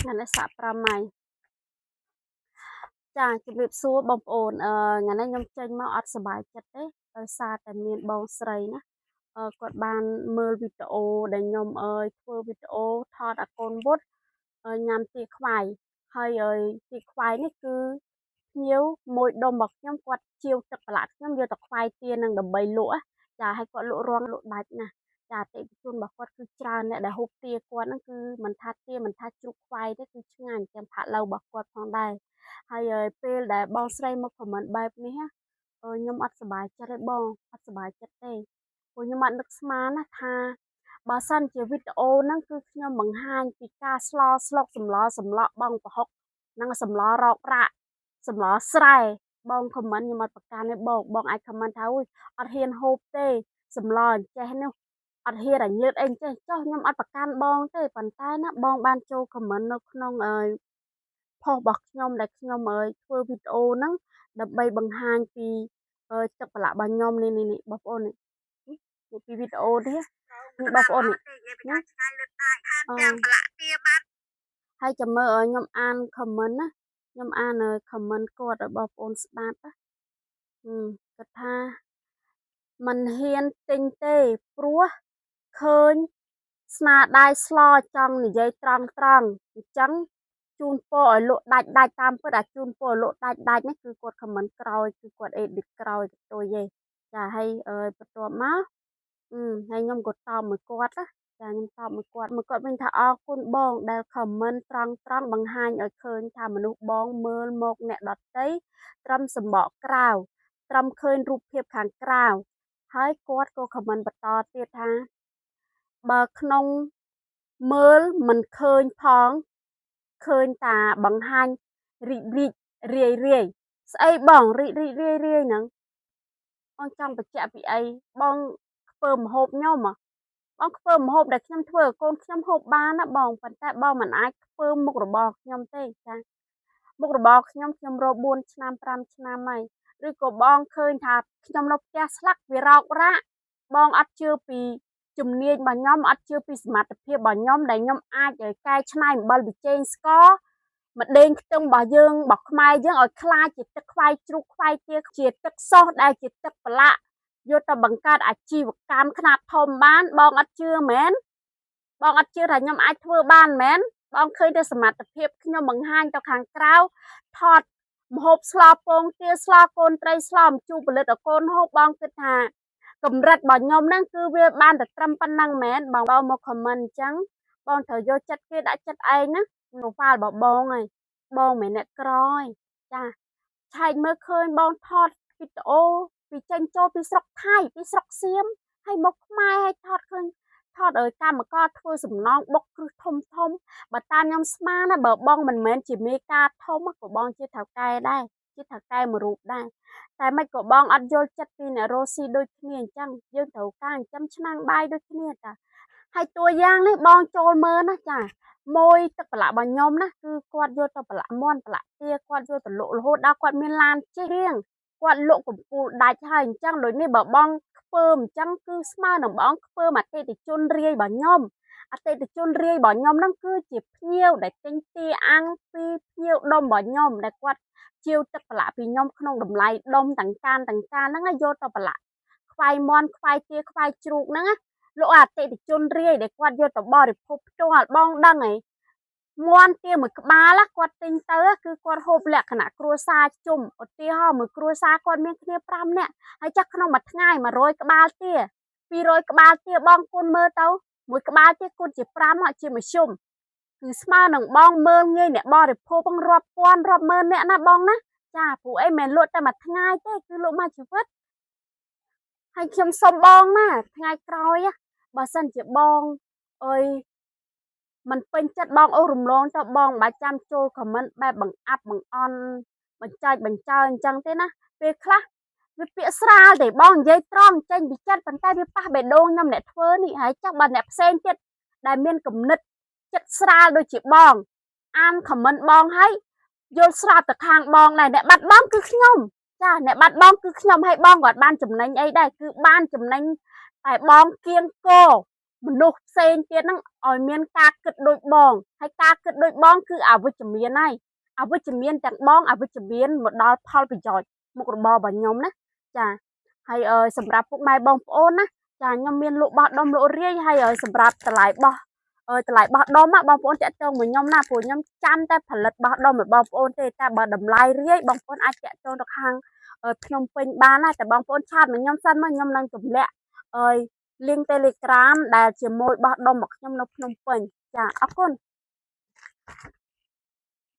Ngắn sạ pra mày chà chụp điệp xua bông ồn ngắn nhom chênh mau ọt sờ bài chật đấy xa tại miền bông sấy nè quạt bàn mơ video để nhom ơi thưa video thọt ở con bút nhằm tì khoai hay ơi tì khoai này cứ nhiều môi đom bọc nhom quạt chiêu tập lại nhom vừa tập khoai tiền năng đầm bay lụa chà hay quạt lụa rong lụa bạch nè chà tệ chuôn bọc quạt cứ tràn nè để hộp tia quạt nó cứ mình thắt chụp khoai đấy cứ ngàn kem phá lâu bọc quạt phong đài ហើយពេលដែលបងស្រីមកខមមិនបែបនេះខ្ញុំអត់សប្បាយចិត្តទេបងអត់សប្បាយចិត្តទេព្រោះខ្ញុំអត់នឹកស្មានណាថាបើសិនជាវីដេអូហ្នឹងគឺខ្ញុំបង្ហាញពីការស្លស្លុកសម្លសម្លក់បងប្រហុកនិងសម្លរោគរ៉ាក់សម្លស្រែបងខមមិនខ្ញុំអត់ប្រកាន់ទេបងអាចខមមិនថាអូយអត់ហ៊ានហូបទេសម្លអញ្ចេះនោះអត់ហ៊ានឲ្យញើតអីចេះចុះខ្ញុំអត់ប្រកាន់បងទេប៉ុន្តែណាបងបានចូលខមមិននៅក្នុងផុសរបស់ខ្ញុំដែលខ្ញុំធ្វើវីដេអូហ្នឹងដើម្បីបង្ហាញពីទឹកប្រឡាក់របស់ខ្ញុំនេះបងប្អូននេះពីវីដេអូនេះបងប្អូននេះហើយចាំមើលខ្ញុំអាន comment ណាខ្ញុំអាន comment គាត់ឲ្យបងប្អូនស្ដាប់ណាគាត់ថាមិនហ៊ានទិញទេព្រោះឃើញស្នាដៃស្លចង់និយាយត្រង់អញ្ចឹងជូនពរឲ្យលក់ដាច់តាមពិតអាជូនពរលក់ដាច់នេះគឺគាត់ comment ក្រោយគឺគាត់ edit ក្រោយទៅទេចាហើយបន្ទាប់មកហើយខ្ញុំក៏តបមួយគាត់ណាចាខ្ញុំតបមួយគាត់វិញថាអរគុណបងដែល comment ត្រង់បង្ហាញឲ្យឃើញថាមនុស្សបងមើលមកអ្នកដតីត្រឹមសម្បកក្រៅត្រឹមឃើញរូបភាពខាងក្រៅហើយគាត់ក៏ comment បន្តទៀតថាបើក្នុងមើលមិនឃើញផងឃើញតាបង្ហាញរីករាយស្អីបងរីករាយហ្នឹងបងចង់បញ្ជាក់ពីអីបងធ្វើម្ហូបខ្ញុំបងធ្វើម្ហូបដែលខ្ញុំធ្វើឲ្យកូនខ្ញុំហូបបានណាបងប៉ុន្តែបងមិនអាចធ្វើមុខរបរខ្ញុំទេចាមុខរបរខ្ញុំរក4ឆ្នាំ5ឆ្នាំហើយឬក៏បងឃើញថាខ្ញុំនៅផ្ទះស្លាក់វារោគរ៉ាក់បងអត់ជឿពីជំនាញរបស់ខ្ញុំអត់ជឿពីសមត្ថភាពរបស់ខ្ញុំដែលខ្ញុំអាចកែច្នៃអំបិលប៊ីចេងស្ករម្ដេងខ្ទឹមរបស់យើងរបស់ខ្មែរយើងឲ្យខ្លាចជាទឹកខ្វាយជ្រូកខ្វាយទាជាទឹកសុសដែលជាទឹកប្រឡាក់យកទៅបង្កើតអាជីវកម្មខ្នាតធំបានបងអត់ជឿមែនបងអត់ជឿថាខ្ញុំអាចធ្វើបានមែនបងឃើញតែសមត្ថភាពខ្ញុំបង្ហាញទៅខាងក្រៅថតម្ហូបស្លពងទាស្លកូនត្រីស្លអំជូរផលិតឲ្យកូនហូបបងគិតថាកម្រិតរបស់ខ្ញុំហ្នឹងគឺវាបានតែត្រឹមប៉ុណ្ណឹងមែនបងមក comment អញ្ចឹងបងត្រូវយកចិត្តគេដាក់ចិត្តឯងណា profile របស់បងហើយបងមិនអ្នកក្រហើយចាឆែកមើលឃើញបងថតវីដេអូពីចេញចូលពីស្រុកថៃពីស្រុកសៀមហើយមកខ្មែរហើយថតឃើញថតឲ្យកម្មករធ្វើសំណងបុកគ្រឹះធំបើតាមខ្ញុំស្មានណាបើបងមិនមែនជាមេការធំក៏បងជាថៅកែដែរជាថៅកែមួយរូបដែរតែមិនក៏បងអត់យល់ចិត្តពីអ្នករស់ស៊ីដូចគ្នាអញ្ចឹងយើងត្រូវការចិញ្ចឹមឆ្នាំងបាយដូចគ្នាតាហើយតួយ៉ាងនេះបងចូលមើលណាចាមួយទឹកប្រឡាក់របស់ខ្ញុំណាគឺគាត់យកទៅប្រឡាក់មាន់ប្រឡាក់ទាគាត់យកទៅលក់រហូតដល់គាត់មានឡានជិះរៀងគាត់លក់កំពូលដាច់ហើយអញ្ចឹងដូចនេះបើបងខ្ពើមអញ្ចឹងគឺស្មើនឹងបងខ្ពើមអតិថិជនរាយរបស់ខ្ញុំអតិថិជនរាយរបស់ខ្ញុំហ្នឹងគឺជាភ្ញៀវដែលទិញទាអាំងពីភ្ញៀវដុំរបស់ខ្ញុំដែលគាត់ជាវទឹកប្រឡាក់ពីខ្ញុំក្នុងតម្លៃដុំទាំងកានហ្នឹងយកទៅប្រឡាក់ខ្វាយមាន់ខ្វាយទាខ្វាយជ្រូកហ្នឹងលោកអតិថិជនរាយដែលគាត់យកទៅបរិភោគផ្ទាល់បងដឹងហីមាន់ទាមួយក្បាលគាត់ទិញទៅគឺគាត់ហូបលក្ខណៈគ្រួសារជុំឧទាហរណ៍មួយគ្រួសារគាត់មានគ្នា5នាក់ហើយចាស់ក្នុងមួយថ្ងៃ100ក្បាលទា200ក្បាលទាបងគុណមើលទៅមួយក្បាលទាគុណជា5ហើយជាមធ្យមគឺស្មើនឹងបងមើលងាយអ្នកបរិភោគផងរាប់ពាន់រាប់ម៉ឺនអ្នកណាបងណាចាព្រោះអីមិនលក់តែមួយថ្ងៃទេគឺលក់មួយជីវិតហើយខ្ញុំសុំបងណាថ្ងៃក្រោយបើសិនជាបងអើយมันពេញចិត្តបងអូសរំលងទៅបងមិនបាច់ចាំចូល comment បែបបង្អាប់បង្អន់បញ្ចើអញ្ចឹងទេណាពេលខ្លះវាពាក្យស្រាលទេបងនិយាយត្រង់ចេញពីចិត្តប៉ុន្តែវាប៉ះបេះដូងខ្ញុំអ្នកធ្វើនេះហើយចាស់បើអ្នកផ្សេងទៀតដែលមានគំនិតចិត្តស្រាលដូចជាបងអាន comment បងហើយយល់ស្រាប់ទៅខាងបងដែរអ្នកបាត់បងគឺខ្ញុំចាអ្នកបាត់បងគឺខ្ញុំហើយបងគាត់បានចំណេញអីដែរគឺបានចំណេញតែបងគៀងគោ មនុស្សផ្សេងទៀតហ្នឹងឲ្យមានការគិតដូចបងហើយការគិតដូចបងគឺអវិជ្ជមានហើយអវិជ្ជមានទាំងបងអវិជ្ជមានមកដល់ផលប្រយោជន៍មុខរបររបស់ខ្ញុំណាចាហើយសម្រាប់ពុកម៉ែបងប្អូនណាចាខ្ញុំមានលក់បោះដុំលក់រាយហើយសម្រាប់តម្លៃបោះតម្លៃបោះដុំបងប្អូនតាក់ទងមកខ្ញុំណាព្រោះខ្ញុំចាំតែផលិតបោះដុំឲ្យបងប្អូនទេតែបើតម្លៃរាយបងប្អូនអាចតាក់ទងទៅខាងភ្នំពេញបានណាតែបងប្អូនឆាតមកខ្ញុំសិនមកខ្ញុំនឹងទម្លាក់link Telegram ដែលជាមួយបោះដុំរបស់ខ្ញុំនៅភ្នំពេញចាអរគុណ